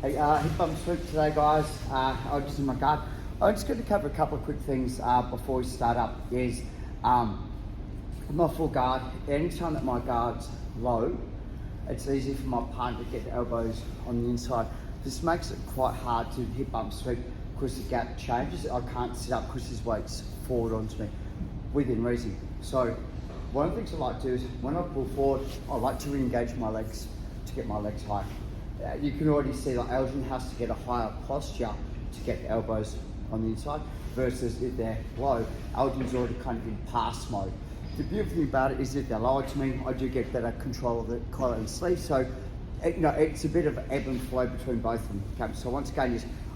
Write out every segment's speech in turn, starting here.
Hey, hip bump sweep today, guys. I'm just in my guard. I'm just going to cover a couple of quick things before we start up. Is my full guard. Anytime that my guard's low, it's easy for my partner to get the elbows on the inside. This makes it quite hard to hip bump sweep because the gap changes. I can't sit up because his weight's forward onto me within reason. So one of the things I like to do is when I pull forward, I like to re-engage my legs to get my legs high. You can already see like Elgin has to get a higher posture to get the elbows on the inside versus if they're low, Elgin's already kind of in pass mode. The beautiful thing about it is if they're lower to me, I do get better control of the collar and sleeve. So it's a bit of ebb and flow between both of them. Okay, so once again,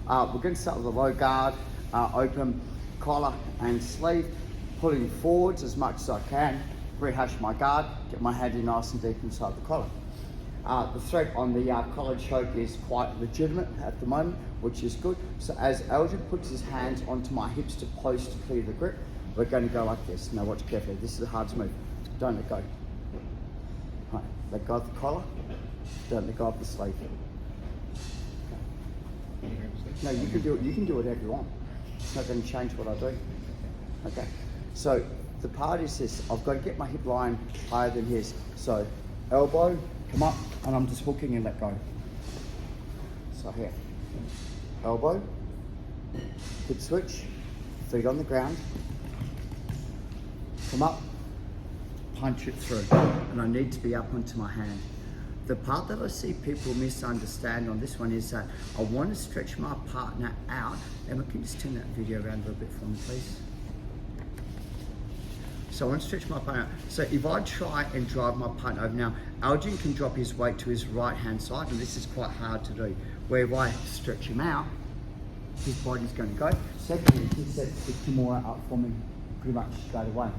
we're going to start with a low guard, open collar and sleeve, pulling forwards as much as I can, rehash my guard, get my hand in nice and deep inside the collar. The threat on the collar choke is quite legitimate at the moment, which is good. So as Elgin puts his hands onto my hips to post to clear the grip, we're going to go like this. Now watch carefully, this is the hardest move. Don't let go. Right, let go of the collar, don't let go of the sleeve. Okay. No, you can do whatever you want. It's not going to change what I do. Okay, so the part is this, I've got to get my hip line higher than his. So elbow, come up, and I'm just hooking and let go. So here, elbow, hip switch, feet on the ground, come up, punch it through, and I need to be up onto my hand. The part that I see people misunderstand on this one is that I want to stretch my partner out. Emma, can you just turn that video around a little bit for me, please? So I want to stretch my partner out. So if I try and drive my partner over now, Elgin can drop his weight to his right hand side, and this is quite hard to do. Where if I stretch him out, his body's going to go. Secondly, he sets the Kimura up for me pretty much straight away.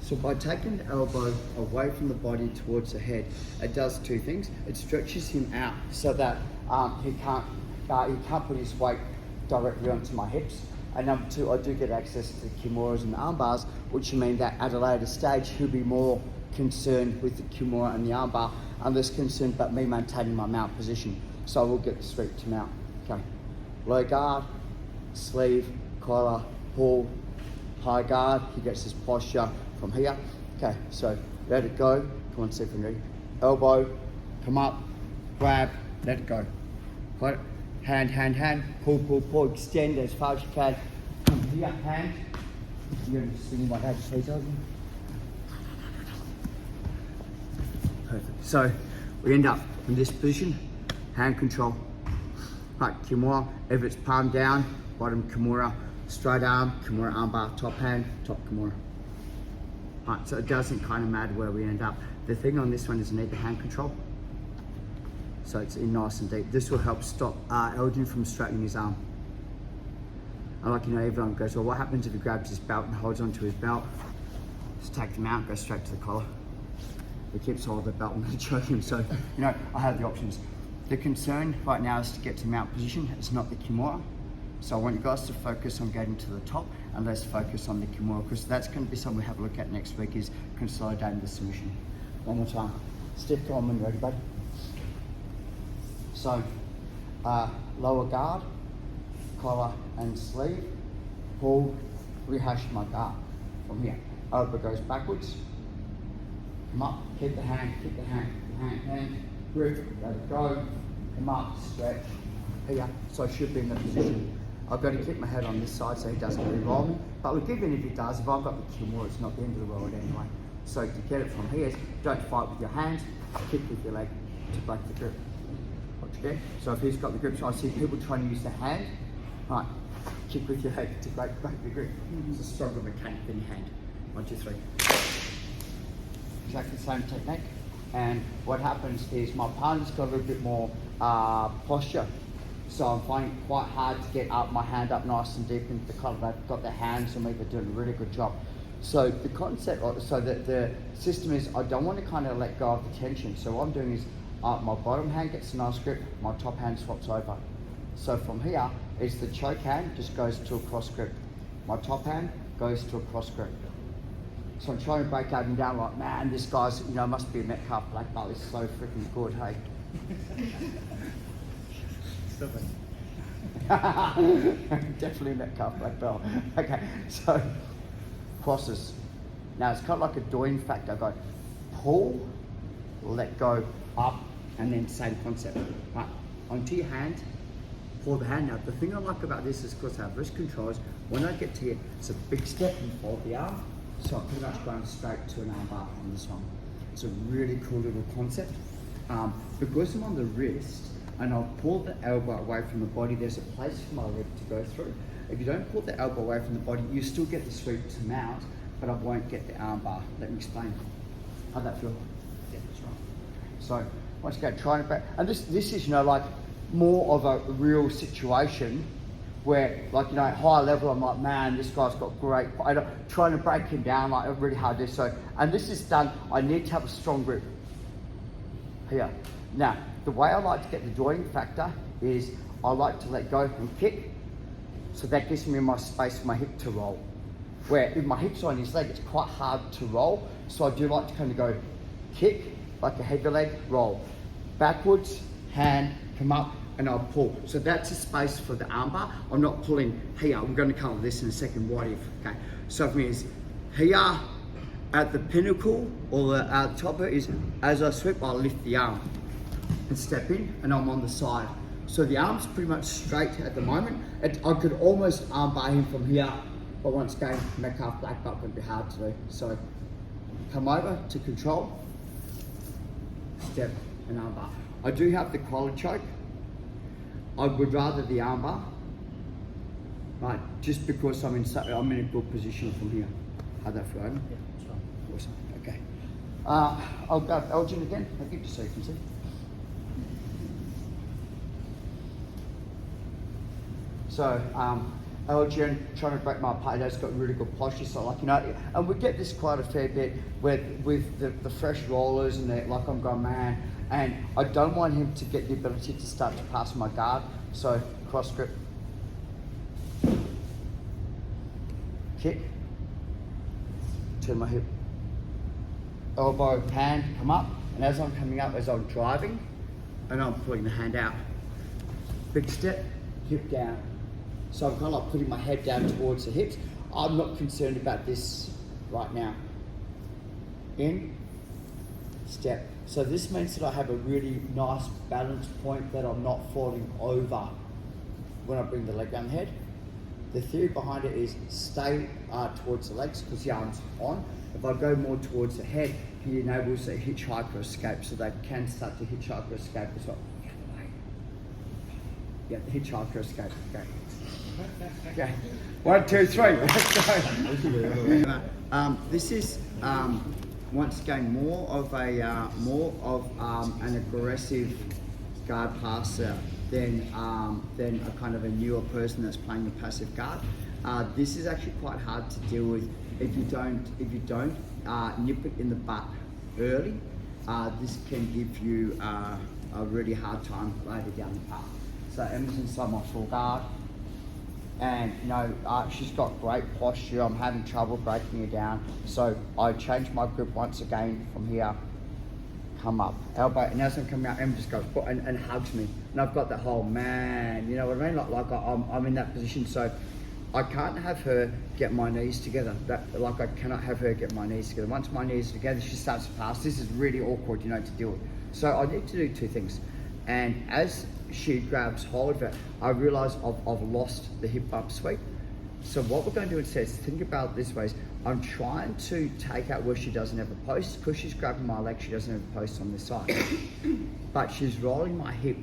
So by taking the elbow away from the body towards the head, it does two things. It stretches him out so that he can't put his weight directly onto my hips. And number two, I do get access to the Kimuras and the arm bars, which mean that at a later stage, he'll be more concerned with the Kimura and the arm bar and less concerned about me maintaining my mount position. So I will get the sweep to mount. Okay. Low guard, sleeve, collar, pull, high guard. He gets his posture from here. Okay, so let it go. Come on, secondary. Elbow, come up, grab, let it go. Got it? Hand, hand, hand, pull, pull, pull, extend as far as you can. Come here, hand. You're going to swing my head, please, Elgin. Perfect. So we end up in this position, hand control. Right, Kimura, if it's palm down, bottom Kimura, straight arm, Kimura armbar, top hand, top Kimura. Right, so it doesn't kind of matter where we end up. The thing on this one is I need the hand control. So it's in nice and deep. This will help stop Elgin from straightening his arm. And like, everyone goes, well, what happens if he grabs his belt and holds onto his belt? Just take them out, go straight to the collar. He keeps hold of the belt and choke him. So, I have the options. The concern right now is to get to mount position. It's not the Kimura. So I want you guys to focus on getting to the top and let's focus on the Kimura, because that's going to be something we have a look at next week, is consolidating the submission. One more time. Stiff arm when ready, buddy. So, lower guard, collar and sleeve, pull, rehash my guard from here. Elbow goes backwards, come up, keep the hand, hand, grip, let it go, come up, stretch, here. So I should be in the position. I've got to keep my head on this side so he doesn't re-roll me. But look, even if he does, if I've got the Kimura, it's not the end of the world anyway. So to get it from here, don't fight with your hands, kick with your leg to break the grip. Okay? So if he's got the grip, so I see people trying to use the hand, right, kick with your head to break the grip. It's a stronger mechanic than your hand. 1, 2, 3. Exactly the same technique. And what happens is my partner's got a little bit more posture. So I'm finding it quite hard to get my hand up nice and deep into the collar. They've got their hands on me, they're doing a really good job. So the concept, so that the system is, I don't want to kind of let go of the tension. So what I'm doing is, my bottom hand gets a nice grip, my top hand swaps over. So from here, is the choke hand just goes to a cross grip. My top hand goes to a cross grip. So I'm trying to break Adam down like, man, this guy's, must be a Metcalf black belt, is so freaking good, hey. Stop it. Definitely Metcalf black belt. Okay, so crosses. Now it's kind of like a doing factor. I go pull, let go, up, and then same concept. Right, onto your hand, pull the hand. Now the thing I like about this is because I have wrist controls, when I get to here, it's a big step and fold the arm. So I'm pretty much going straight to an arm bar on this one. It's a really cool little concept. Because I'm on the wrist, and I'll pull the elbow away from the body, there's a place for my leg to go through. If you don't pull the elbow away from the body, you still get the sweep to mount, but I won't get the arm bar. Let me explain. How'd that feel? Yeah, that's right. So, once again, trying to back, and this is, like, more of a real situation where, like, at higher level, I'm like, man, this guy's got great, trying to break him down, like, really hard to do. So, and this is done, I need to have a strong grip here. Now, the way I like to get the joining factor is I like to let go and kick. So that gives me my space for my hip to roll. Where if my hip's on his leg, it's quite hard to roll. So I do like to kind of go kick, like a heavy leg, roll. Backwards, hand, come up, and I'll pull. So that's a space for the armbar. I'm not pulling here. I'm going to cover this in a second. What if? Okay. So for me, it's here at the pinnacle or the top of it is as I sweep, I lift the arm and step in, and I'm on the side. So the arm's pretty much straight at the moment. I could almost armbar him from here, but once again, Metcalf black belt would be hard to do. So come over to control, step and armbar. I do have the collar choke. I would rather the armbar, right? Just because I'm in a good position from here. How'd that feel? Yeah, that's right. Awesome. Okay. I'll go Elgin again. I'll give you so you can see. So, Elgin, trying to break my apart, he's got really good posture, so like, and we get this quite a fair bit with the fresh rollers and like I'm going, man, and I don't want him to get the ability to start to pass my guard, so cross grip, kick, turn my hip, elbow, hand, come up, and as I'm coming up, as I'm driving, and I'm pulling the hand out, big step, hip down. So I'm kind of like putting my head down towards the hips. I'm not concerned about this right now. In, step. So this means that I have a really nice balance point that I'm not falling over when I bring the leg down the head. The theory behind it is stay towards the legs because the arm's on. If I go more towards the head, he enables a hitchhiker escape, so they can start to hitchhiker escape as well. Yeah, the hitchhiker escape. Okay. Okay. 1, 2, 3. This is once again more of an aggressive guard passer than a kind of a newer person that's playing the passive guard. This is actually quite hard to deal with if you don't nip it in the butt early. This can give you a really hard time later down the path. So Emma's inside my full guard, and she's got great posture. I'm having trouble breaking her down, so I change my grip once again from here, come up, elbow, and as I'm coming out, Emma just goes and hugs me, and I've got that whole man, you know what I mean? Like I'm in that position, so I can't have her get my knees together. I cannot have her get my knees together. Once my knees are together, she starts to pass. This is really awkward, to deal with. So I need to do two things, and as she grabs hold of it, I realise I've lost the hip bump sweep. So what we're going to do instead is think about it this way: I'm trying to take out where she doesn't have a post. Because she's grabbing my leg, she doesn't have a post on this side. But she's rolling my hip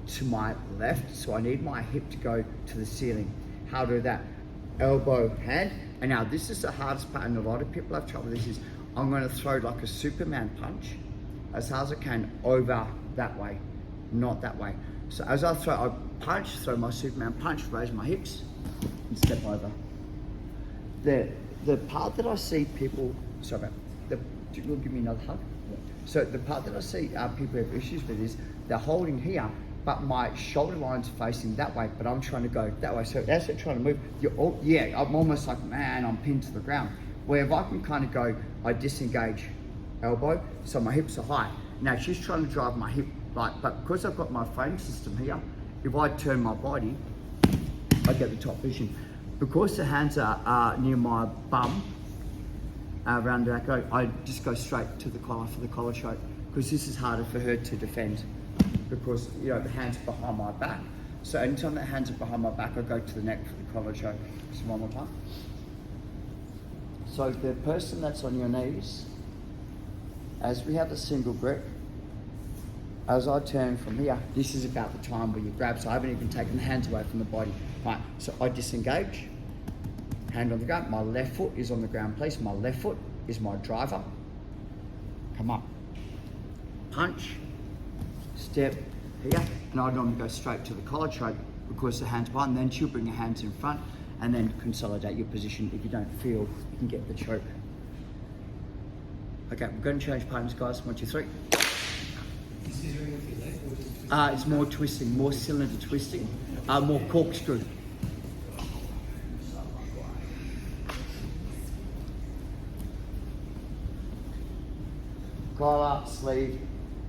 to my left, so I need my hip to go to the ceiling. How to do that? Elbow, hand. And now this is the hardest part, and a lot of people have trouble with this, is I'm going to throw like a Superman punch as hard as I can over that way, not that way. So as I throw my Superman punch, raise my hips and step over. The part that I see people, you'll give me another hug? Yeah. So the part that I see people have issues with is they're holding here, but my shoulder line's facing that way, but I'm trying to go that way. So as they're trying to move, I'm almost like, man, I'm pinned to the ground. Where if I can kind of go, I disengage elbow, so my hips are high. Now she's trying to drive my hip, but because I've got my frame system here, if I turn my body, I get the top vision. Because the hands are near my bum, around the back, I just go straight to the collar for the collar choke, because this is harder for her to defend, because the hands are behind my back. So anytime the hands are behind my back, I go to the neck for the collar choke. Just one more time. So the person that's on your knees, as we have a single grip, as I turn from here, this is about the time where you grab, so I haven't even taken the hands away from the body. Right, so I disengage, hand on the ground, my left foot is on the ground, please. My left foot is my driver. Come up. Punch, step here, and I normally go straight to the collar choke because the hands behind, then she'll bring your hands in front and then consolidate your position. If you don't feel, you can get the choke. Okay, we're going to change partners, guys. 1, 2, 3. It's more twisting, more cylinder twisting, more corkscrew. Collar, sleeve,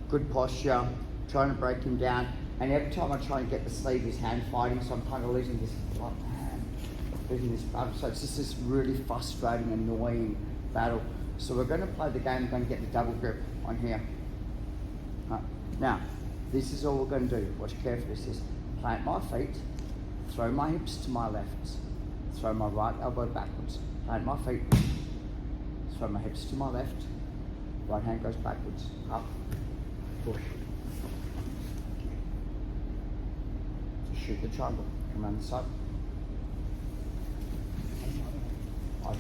good posture, trying to break him down. And every time I try and get the sleeve, his hand fighting, so I'm kind of losing this blood hand, losing this blood. So it's just this really frustrating, annoying battle. So we're going to play the game, we're going to get the double grip on here. Right. Now, this is all we're going to do. Watch carefully. This is plant my feet, throw my hips to my left, throw my right elbow backwards, plant my feet, throw my hips to my left, right hand goes backwards, up, push. So shoot the triangle, come around the side. I do.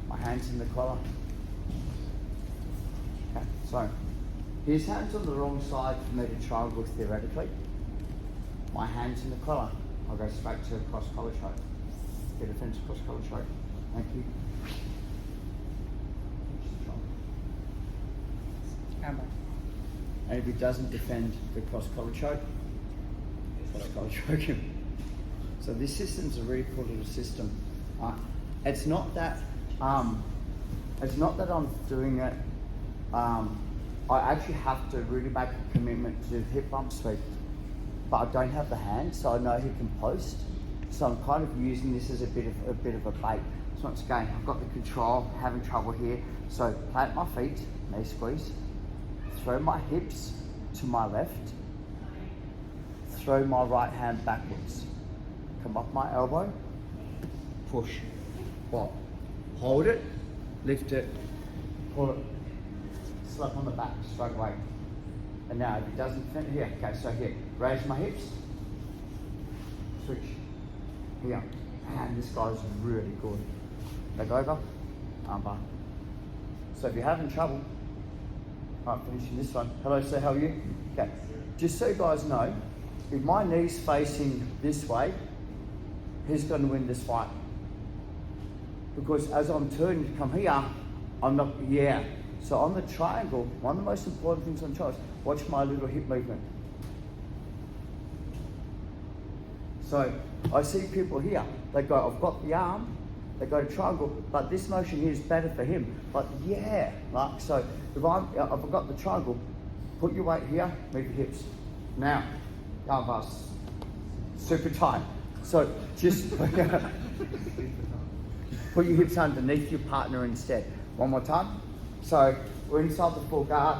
My hands in the collar. Okay, so his hands on the wrong side for me to triangle theoretically. My hands in the collar. I'll go straight to cross collar choke. Get a fence cross collar choke. Thank you. And if he doesn't defend the cross collar choke, cross collar choke him. So this system's a really cool little system. It's not that I'm doing it. I actually have to really make a commitment to hip bump sweep, but I don't have the hand, so I know he can post. So I'm kind of using this as a bit of a bait. So once again, I've got the control, having trouble here. So plant my feet, knee squeeze, throw my hips to my left, throw my right hand backwards, come up my elbow, push, pop, hold it, lift it, pull it, slap on the back straight away. And now if it doesn't fit here, okay, so here, raise my hips, switch, here, and this guy's really good. Leg over, armbar. So if you're having trouble, alright, finishing this one. Hello sir, how are you? Okay, just so you guys know, if my knee's facing this way, he's going to win this fight. Because as I'm turning to come here, I'm not, So on the triangle, one of the most important things on triangles, watch my little hip movement. So I see people here, they go, I've got the arm, they go to triangle, but this motion here is better for him. But like, so if I've got the triangle, put your weight here, move your hips. Now, arm bars, super tight. So just put your hips underneath your partner instead. One more time. So we're inside the full guard.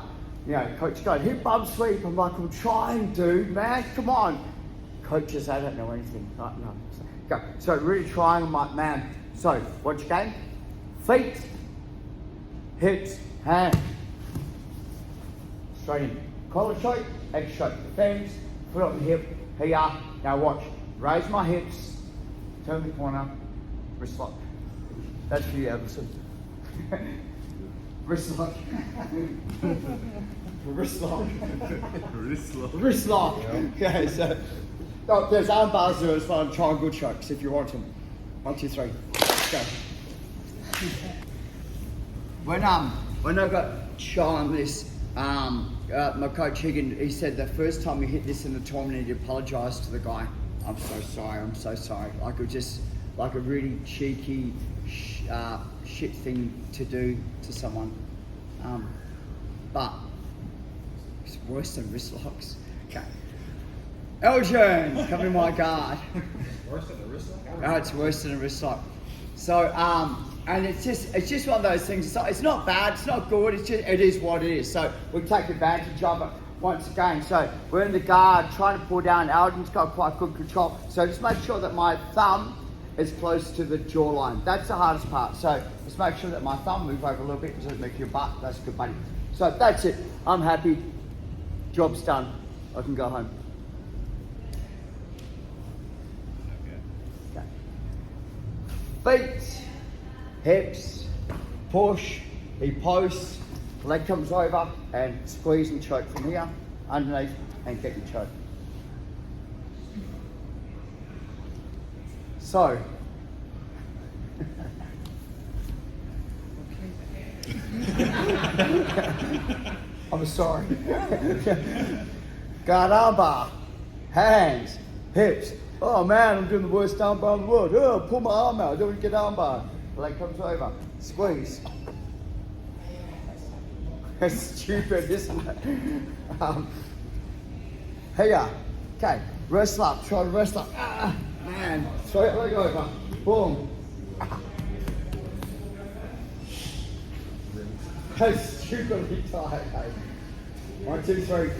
Coach going, hip bump sweep. I'm like, I'm trying, dude, man, come on. Coaches, they don't know anything. Right, no. Go. So really trying, I'm like, man. So watch again. Feet, hips, hand. Straight in. Collar choke, egg choke. Defends, foot on the hip. Here. Now watch. Raise my hips, turn the corner, wrist lock. That's for you, Everson. Wrist lock. Wrist lock. Wrist lock. Wrist lock. Okay, so there's arm bars there as well, triangle chokes if you want them. 1, 2, 3. Go. When I got shot on this, my coach Higgin, he said the first time he hit this in the tournament, he apologised to the guy. I'm so sorry. Like it was just like a really cheeky shit thing to do to someone. But it's worse than wrist locks. Okay. Elgin, come in my guard. Worse than the wrist lock? Oh, it's worse than a wrist lock. So, and it's just one of those things. It's not bad, it's not good, it is what it is. So we take advantage of it once again. So we're in the guard trying to pull down. Alden's got quite good control. So just make sure that my thumb is close to the jawline. That's the hardest part. So just make sure that my thumb moves over a little bit, doesn't make your butt. That's good, buddy. So that's it. I'm happy. Job's done. I can go home. Feet, hips, push, he posts, leg comes over and squeeze and choke from here, underneath and get your choke. So, I'm sorry. Guard armbar, hands, hips. Oh man, I'm doing the worst armbar in the world. Oh, pull my arm out, I don't want to get armbar. Leg comes over, squeeze. That's stupid, isn't it? Here, okay, wrestle up, try to wrestle up. And throw it leg over, boom. That's stupidly tight, hey. 1, 2, 3.